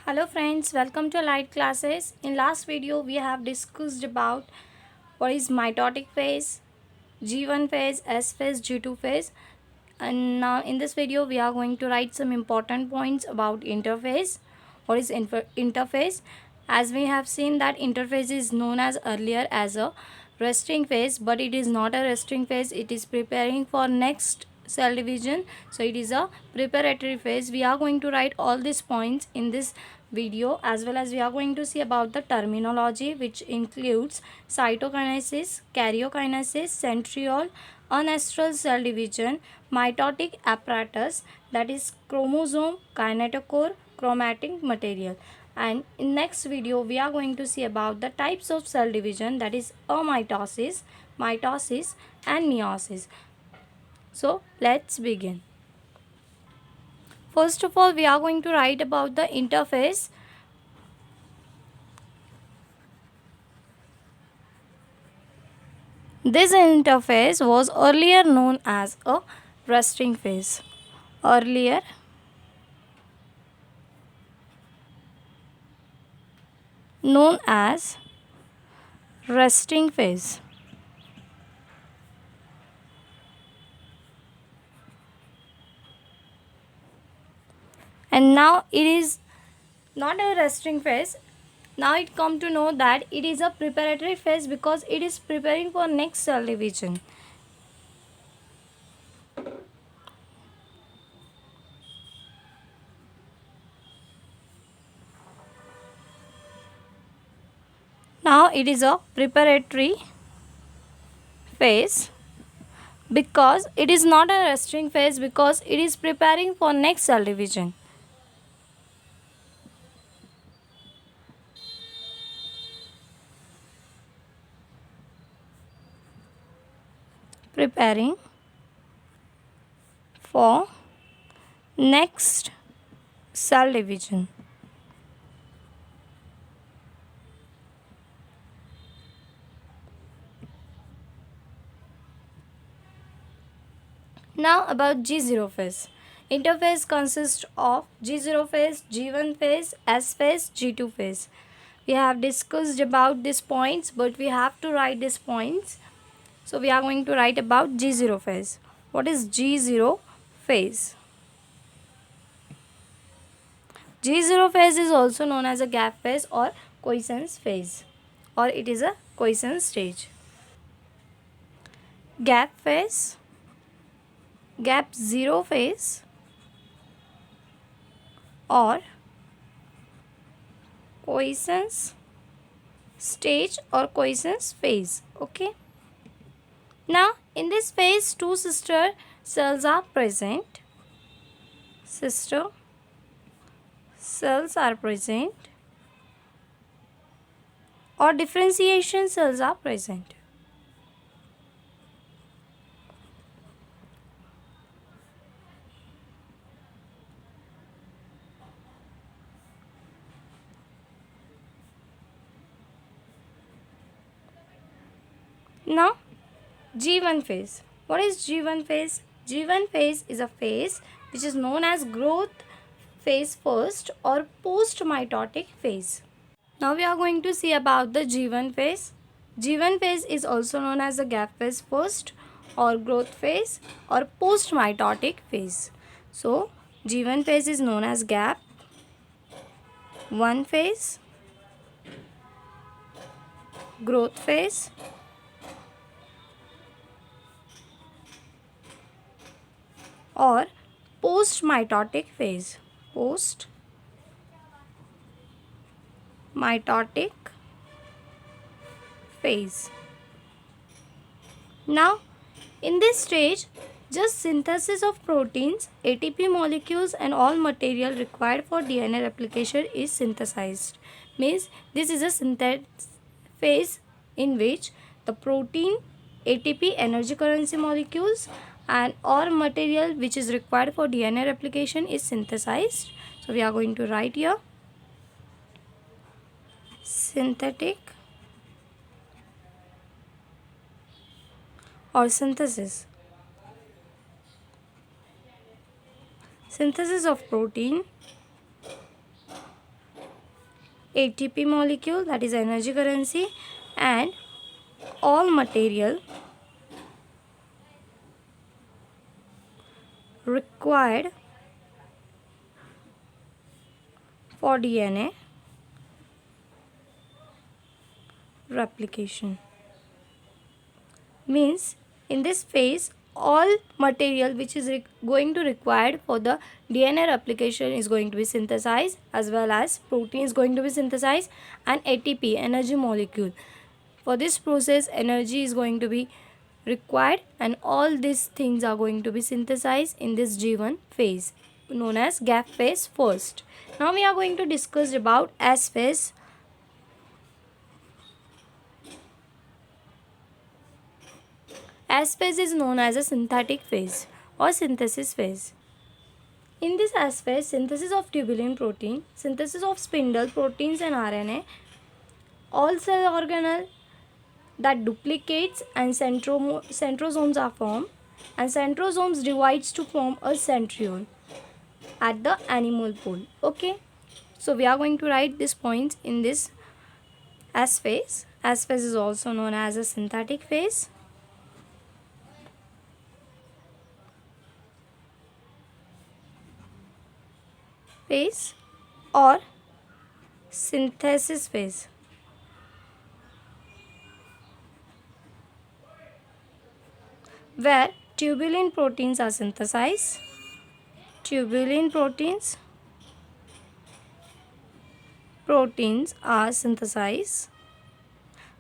Hello friends, welcome to Light Classes. In last video we have discussed about what is mitotic phase, G1 phase, S phase, G2 phase, and now in this video we are going to write some important points about interphase. What is interphase? As we have seen that interphase is known as earlier as a resting phase, but it is not a resting phase, it is preparing for next cell division. So it is a preparatory phase. We are going to write all these points in this video, as well as we are going to see about the terminology, which includes cytokinesis, karyokinesis, centriole, ancestral cell division, mitotic apparatus, that is chromosome, kinetochore, chromatic material. And in next video we are going to see about the types of cell division, that is amitosis, mitosis and meiosis. So let's begin. First of all, we are going to write about the interphase. This interphase was earlier known as a resting phase. Earlier known as resting phase. And now it is not a resting phase. Now it come to know that it is a preparatory phase because it is preparing for next cell division. Now it is a preparatory phase because it is not a resting phase, because it is preparing for next cell division. Preparing for next cell division. Now about G0 phase. Interphase consists of G0 phase, G1 phase, S phase, G2 phase. We have discussed about these points, but we have to write these points. So we are going to write about G0 phase. What is G0 phase? G0 phase is also known as a gap phase or quiescence phase, or it is a quiescence stage. Gap phase, gap 0 phase, or quiescence stage or quiescence phase. Okay. Now in this phase two sister cells are present. Sister cells are present, or differentiation cells are present. Now G1 phase. What is G1 phase? G1 phase is a phase which is known as growth phase first or post mitotic phase. Now we are going to see about the G1 phase. G1 phase is also known as the gap phase first or growth phase or post mitotic phase. So G1 phase is known as gap 1 phase, growth phase, or post mitotic phase. Post mitotic phase. Now in this stage, just synthesis of proteins, ATP molecules and all material required for DNA replication is synthesized. Means this is a synthesis phase in which the protein, ATP, energy currency molecules and all material which is required for DNA replication is synthesized. So we are going to write here synthetic or synthesis. Synthesis of protein, ATP molecule, that is energy currency, and all material required for DNA replication. Means in this phase all material which is going to required for the DNA replication is going to be synthesized, as well as protein is going to be synthesized, and ATP, energy molecule. For this process energy is going to be required, and all these things are going to be synthesized in this G1 phase known as gap phase first. Now we are going to discuss about S phase. S phase is known as a synthetic phase or synthesis phase. In this S phase, synthesis of tubulin protein, synthesis of spindle proteins and RNA, all cell organelle that duplicates and centrosomes are formed, and centrosomes divides to form a centriole at the animal pole. Okay, so we are going to write these points in this S phase. S phase is also known as a synthetic phase. Phase or synthesis phase. Where tubulin proteins are synthesized. Tubulin proteins are synthesized,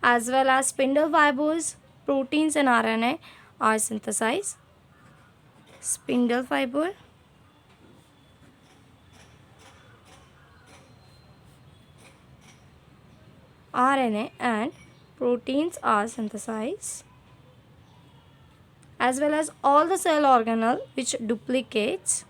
as well as spindle fibers, proteins and RNA are synthesized. Spindle fiber, RNA and proteins are synthesized, as well as all the cell organelle which duplicates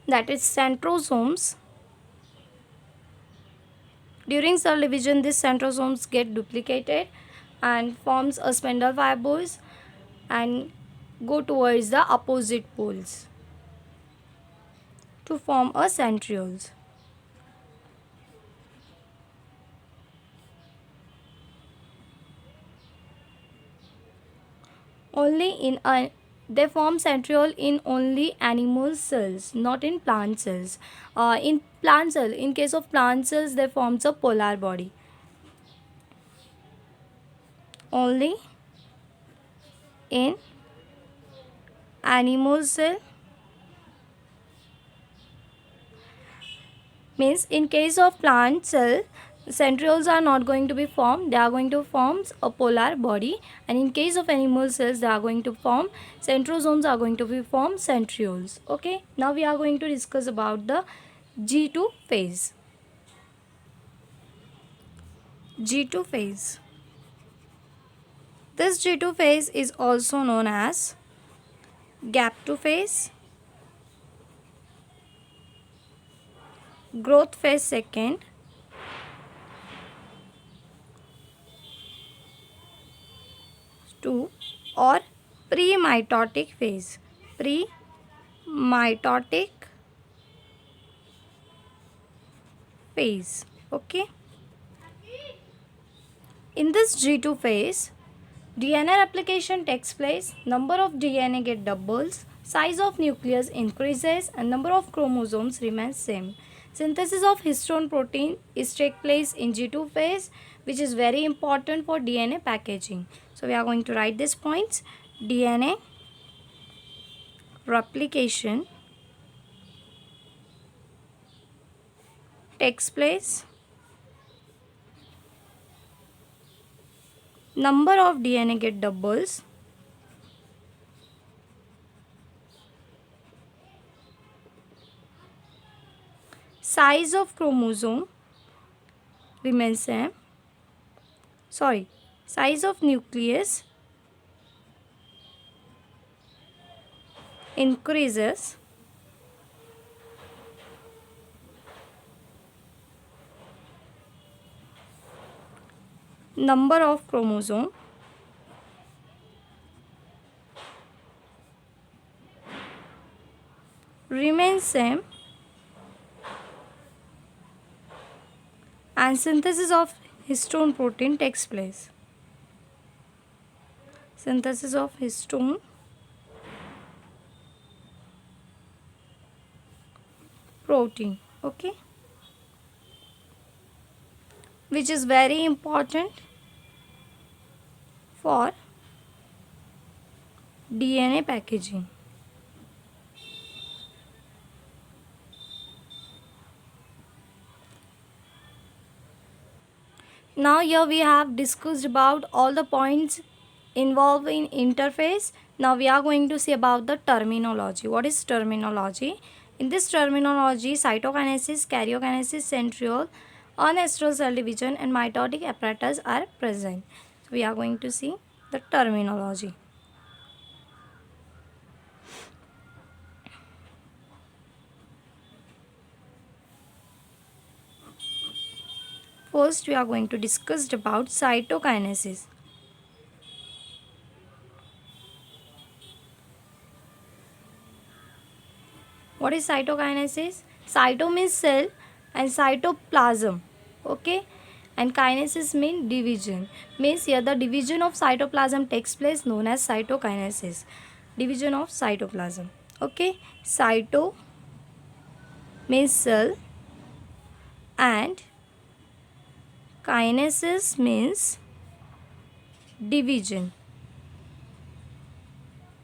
that is centrosomes. During cell division, these centrosomes get duplicated and forms a spindle fibers and go towards the opposite poles to form a centrioles. They form centriole in only animal cells, not in plant cells. In case of plant cells, they forms a polar body. Only in animal cell, means in case of plant cell, centrioles are not going to be formed, they are going to form a polar body, and in case of animal cells, they are going to form centrosomes are going to be formed centrioles. Okay, now we are going to discuss about the G2 phase. G2 phase. This G2 phase is also known as gap 2 phase, growth phase second, two, or pre-mitotic phase. Pre-mitotic phase. Okay. In this G2 phase, DNA replication takes place, number of DNA get doubles, size of nucleus increases, and number of chromosomes remains same. Synthesis of histone protein is take place in G2 phase, which is very important for DNA packaging. So we are going to write these points. DNA replication takes place, number of DNA get doubles, size of chromosome remains same. Size of nucleus increases, number of chromosome remains same and synthesis of histone protein takes place. Synthesis of histone protein, okay, which is very important for DNA packaging. Now here we have discussed about all the points involved in interphase. Now we are going to see about the terminology. What is terminology? In this terminology, cytokinesis, karyokinesis, centriole, ancestral cell division and mitotic apparatus are present. So we are going to see the terminology. First we are going to discuss about cytokinesis. What is cytokinesis? Cyto means cell and cytoplasm. Okay. And kinesis means division. Means here the division of cytoplasm takes place known as cytokinesis. Division of cytoplasm. Okay. Cyto means cell and kinesis means division.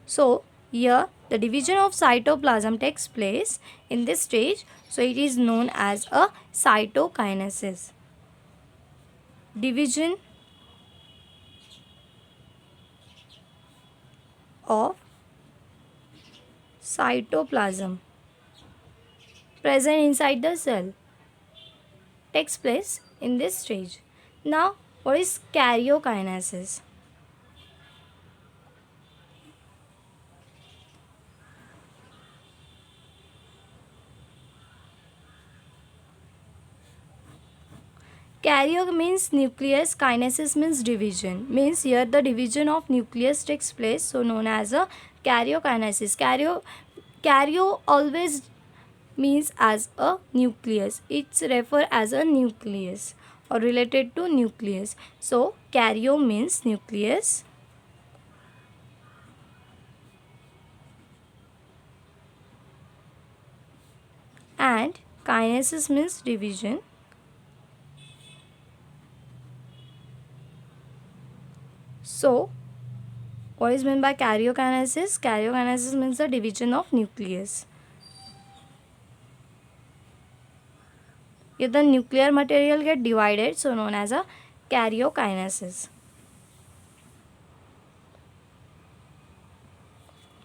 So here the division of cytoplasm takes place in this stage, so it is known as a cytokinesis. Division of cytoplasm present inside the cell takes place in this stage. Now, what is karyokinesis? Karyo means nucleus, kinesis means division. Means here the division of nucleus takes place, so known as a karyokinesis. Karyo always means as a nucleus. It's referred as a nucleus or related to nucleus. So karyo means nucleus and kinesis means division. So, what is meant by karyokinesis? Karyokinesis means the division of nucleus. If the nuclear material get divided, so known as a karyokinesis.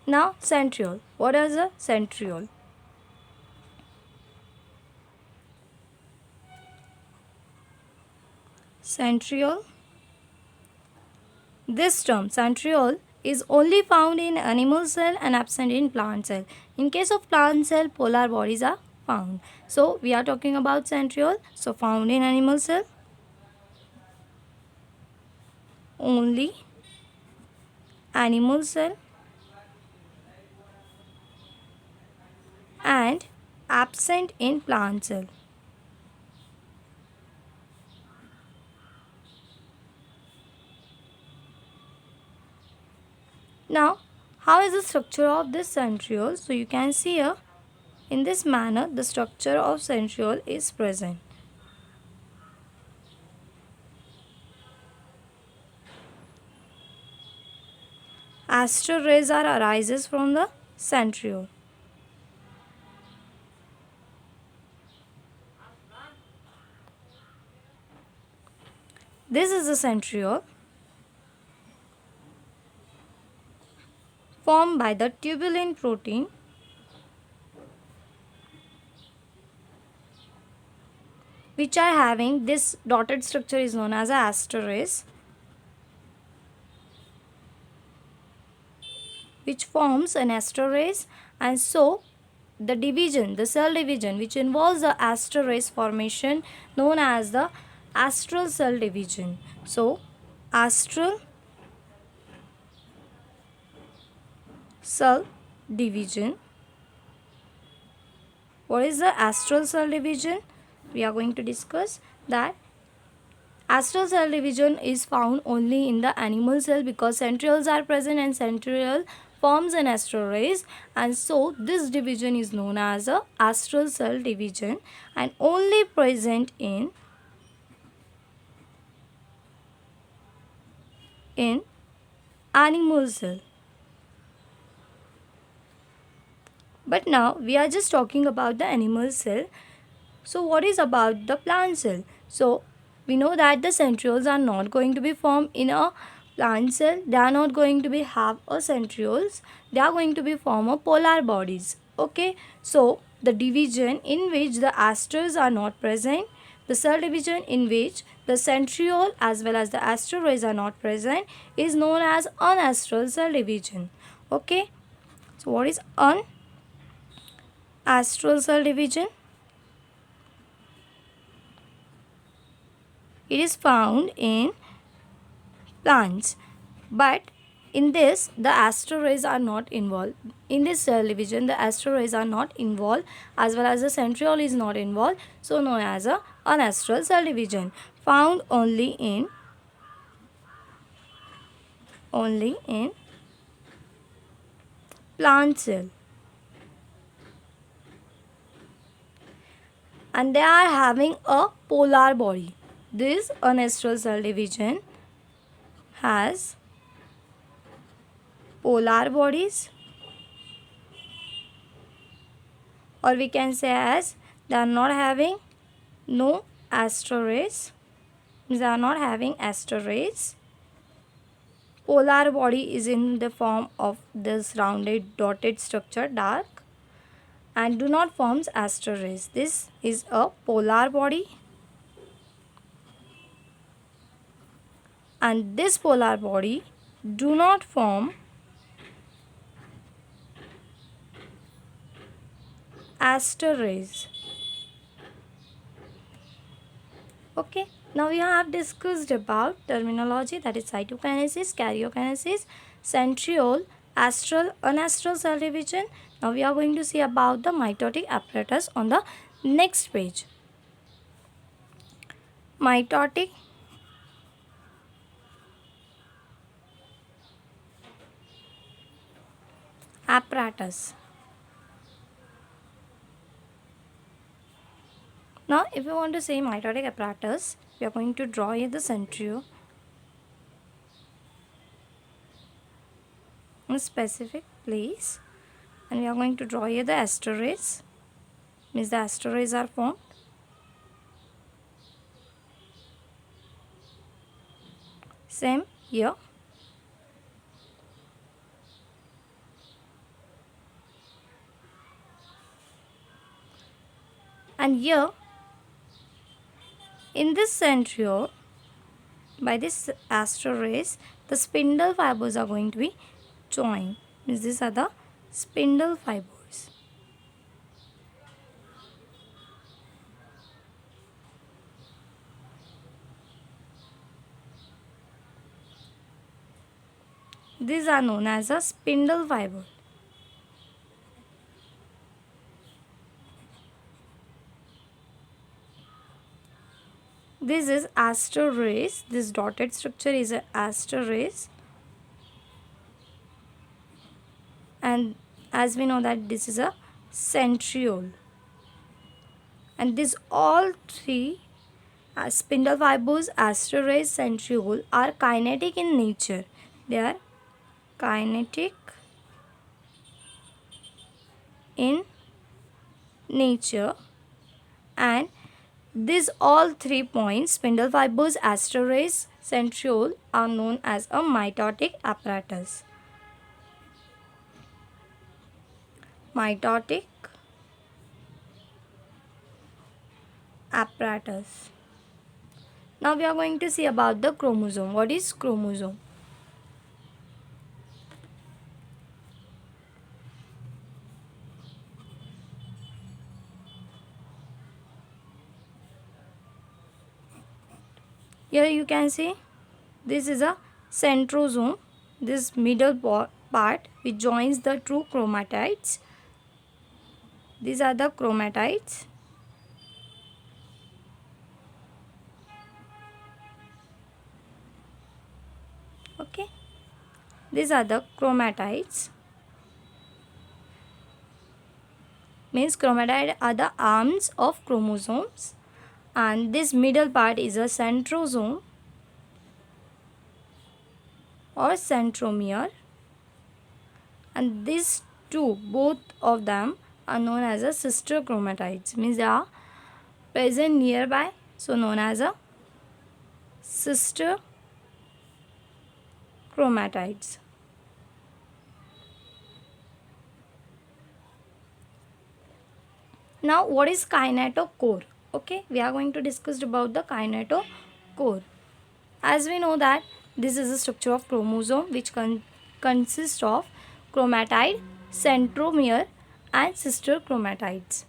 Now, centriole. What is a centriole? Centriole. This term, centriole, is only found in animal cell and absent in plant cell. In case of plant cell, polar bodies are found. So, we are talking about centriole. So, found in animal cell only, animal cell and absent in plant cell. Now, how is the structure of this centriole? So, you can see here, in this manner, the structure of centriole is present. Astral rays are arises from the centriole. This is the centriole formed by the tubulin protein which are having this dotted structure is known as a aster rays, which forms an aster rays, and so the division, the cell division which involves the aster rays formation known as the astral cell division. So, astral cell division. What is the astral cell division? We are going to discuss that astral cell division is found only in the animal cell because centrioles are present and centriole forms an astral rays, and so this division is known as a astral cell division and only present in animal cell. But now we are just talking about the animal cell. So what is about the plant cell? So we know that the centrioles are not going to be formed in a plant cell. They are not going to be have a centrioles. They are going to be form of polar bodies. Okay. So the division in which the asters are not present, the cell division in which the centriole as well as the astral rays are not present is known as unastral cell division. Okay. So what is unastral cell division? It is found in plants, but in this the astral rays are not involved. In this cell division the astral rays are not involved as well as the centriole is not involved, so known as a unastral cell division, found only in plant cell, and they are having a polar body. This unastral cell division has polar bodies, or we can say as they are not having no astral rays. They are not having astral rays. Polar body is in the form of this rounded dotted structure, dark, and do not forms astral rays. This is a polar body, and this polar body do not form astral rays. Okay, now we have discussed about terminology, that is cytokinesis, karyokinesis, centriole, astral, unastral cell division. Now we are going to see about the mitotic apparatus on the next page. Mitotic apparatus. Now if you want to say mitotic apparatus, we are going to draw here the centriole in a specific place, and we are going to draw here the astral rays, means the astral rays are formed. Same here. And here in this centriole, by this astral rays, the spindle fibers are going to be joined. Means these are the spindle fibers. These are known as a spindle fiber. This is astral rays. This dotted structure is a astral rays, and as we know that this is a centriole, and these all three spindle fibers, astral rays, centriole are kinetic in nature. They are kinetic in nature, and these all 3 points, spindle fibers, astral rays, centriole, are known as a mitotic apparatus. Mitotic apparatus. Now we are going to see about the chromosome. What is chromosome? Here you can see this is a centrosome, this middle part which joins the two chromatids. These are the chromatids. Okay, these are the chromatids. Means chromatids are the arms of chromosomes, and this middle part is a centrosome or centromere, and these two, both of them, are known as a sister chromatids. Means they are present nearby, so known as a sister chromatids. Now what is kinetochore? Okay, we are going to discuss about the kinetochore. As we know that this is the structure of chromosome which consists of chromatid, centromere and sister chromatids.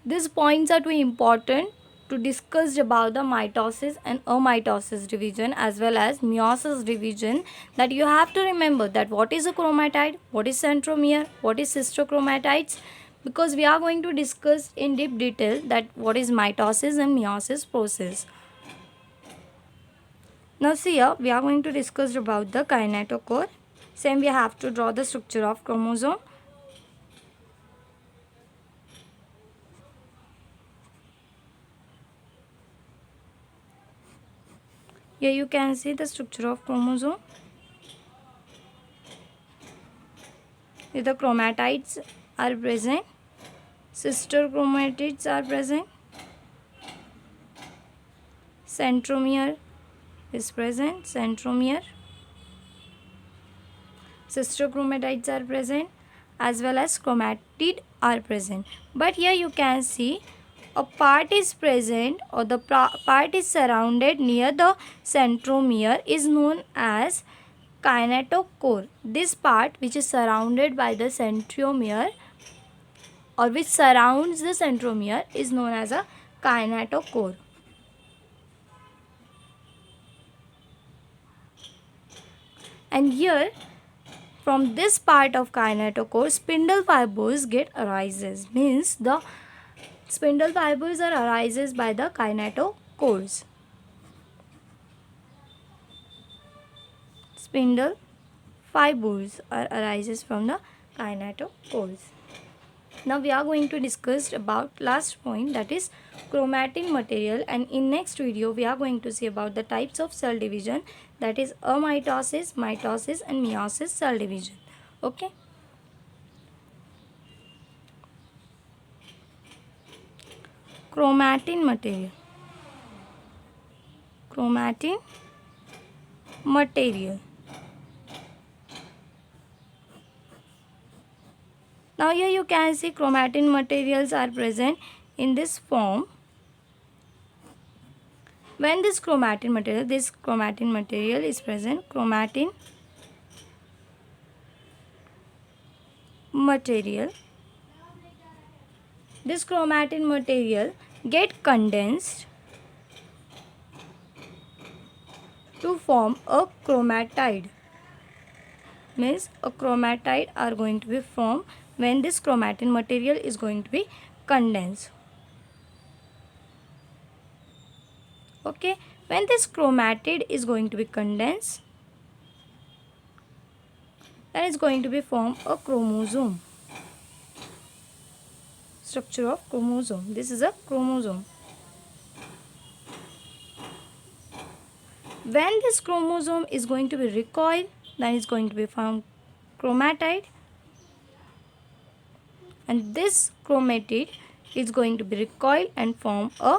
These points are too important to discuss about the mitosis and amitosis division as well as meiosis division, that you have to remember that what is a chromatid, what is centromere, what is sister chromatids, because we are going to discuss in deep detail that what is mitosis and meiosis process. Now see here, we are going to discuss about the kinetochore. Same, we have to draw the structure of chromosome. Here you can see the structure of chromosome. Here the chromatids are present, sister chromatids are present, centromere is present, centromere, sister chromatids are present, as well as chromatid are present. But here you can see a part is present, or the part is surrounded near the centromere is known as kinetochore. This part which is surrounded by the centromere or which surrounds the centromere is known as a kinetochore. And here from this part of kinetochore, spindle fibers get arises. Means the spindle fibers are arises by the kinetochores. Spindle fibers are arises from the kinetochores. Now we are going to discuss about last point, that is chromatin material, and in next video we are going to see about the types of cell division, that is amitosis, mitosis and meiosis cell division. Okay. Chromatin material. Chromatin material. Now here you can see chromatin materials are present in this form. When this chromatin material is present, chromatin material, this chromatin material get condensed to form a chromatide. Means a chromatide are going to be formed when this chromatin material is going to be condensed. Okay, when this chromatid is going to be condensed, then it's going to be form a chromosome. Structure of chromosome. This is a chromosome. When this chromosome is going to be recoiled, then it's going to be formed chromatide, and this chromatid is going to be recoiled and form a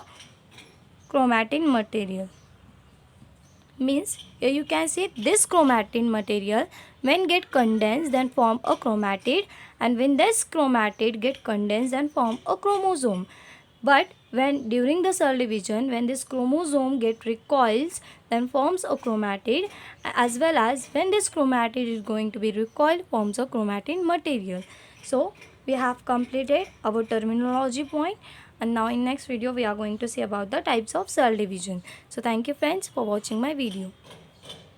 chromatin material. Means here you can see this chromatin material when get condensed then form a chromatid, and when this chromatid get condensed then form a chromosome. But when during the cell division, when this chromosome get recoils then forms a chromatid, as well as when this chromatid is going to be recoiled forms a chromatin material. So we have completed our terminology point, and now in next video we are going to see about the types of cell division. So thank you friends for watching my video.